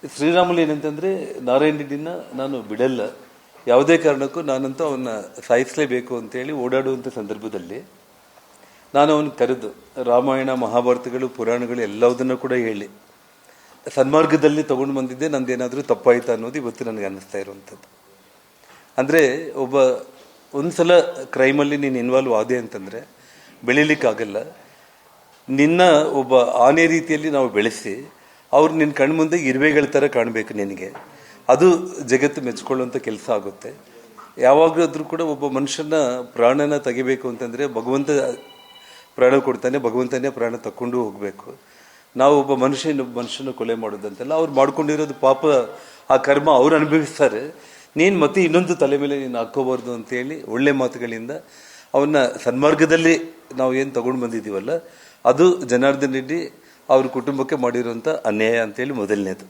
ಶ್ರೀರಾಮುಲು ಏನಂತಂದ್ರೆ ನಾರಾಯಣ ರೆಡ್ಡಿನ ನಾನು ಬಿಡಲ್ಲ, ಯಾವುದೇ ಕಾರಣಕ್ಕೂ ನಾನಂತೂ ಅವನ್ನ ಸಾಯಿಸಲೇಬೇಕು ಅಂತೇಳಿ ಓಡಾಡುವಂಥ ಸಂದರ್ಭದಲ್ಲಿ ನಾನು ಅವನು ಕರೆದು ರಾಮಾಯಣ ಮಹಾಭಾರತಗಳು ಪುರಾಣಗಳು ಎಲ್ಲದನ್ನು ಕೂಡ ಹೇಳಿ ಸನ್ಮಾರ್ಗದಲ್ಲಿ ತಗೊಂಡು ಬಂದಿದ್ದೆ. ನಂದೇನಾದರೂ ತಪ್ಪಾಯ್ತಾ ಅನ್ನೋದು ಇವತ್ತು ನನಗೆ ಅನ್ನಿಸ್ತಾ ಇರುವಂಥದ್ದು. ಅಂದರೆ ಒಂದ್ಸಲ ಕ್ರೈಮಲ್ಲಿ ನೀನು ಇನ್ವಾಲ್ವ್ ಆದೆ ಅಂತಂದರೆ ಬೆಳೀಲಿಕ್ಕಾಗಲ್ಲ. ನಿನ್ನ ಒಬ್ಬ ಆನೆ ರೀತಿಯಲ್ಲಿ ನಾವು ಬೆಳೆಸಿ ಅವ್ರು ನಿನ್ನ ಕಣ್ಮುಂದೆ ಇರುವೆಗಳ ಥರ ಕಾಣಬೇಕು ನಿನಗೆ. ಅದು ಜಗತ್ತು ಮೆಚ್ಕೊಳ್ಳುವಂಥ ಕೆಲಸ ಆಗುತ್ತೆ. ಯಾವಾಗಾದ್ರೂ ಕೂಡ ಒಬ್ಬ ಮನುಷ್ಯನ ಪ್ರಾಣನ ತೆಗಿಬೇಕು ಅಂತಂದರೆ ಭಗವಂತ ಪ್ರಾಣ ಕೊಡ್ತಾನೆ, ಭಗವಂತನೇ ಪ್ರಾಣ ತಕ್ಕೊಂಡು ಹೋಗಬೇಕು. ನಾವು ಒಬ್ಬ ಮನುಷ್ಯನ ಕೊಲೆ ಮಾಡೋದಂತೆಲ್ಲ ಅವ್ರು ಮಾಡ್ಕೊಂಡಿರೋದು ಪಾಪ, ಆ ಕರ್ಮ ಅವ್ರು ಅನುಭವಿಸ್ತಾರೆ. ನೀನು ಮತ್ತೆ ಇನ್ನೊಂದು ತಲೆ ಮೇಲೆ ನೀನು ಹಾಕೋಬಾರ್ದು ಅಂತೇಳಿ ಒಳ್ಳೆ ಮಾತುಗಳಿಂದ ಅವನ್ನ ಸನ್ಮಾರ್ಗದಲ್ಲಿ ನಾವು ಏನು ತಗೊಂಡು ಬಂದಿದ್ದೀವಲ್ಲ, ಅದು ಜನಾರ್ದನ್ ರೆಡ್ಡಿ ಅವ್ರ ಕುಟುಂಬಕ್ಕೆ ಮಾಡಿರುವಂಥ ಅನ್ಯಾಯ ಅಂತೇಳಿ ಮೊದಲನೇದು.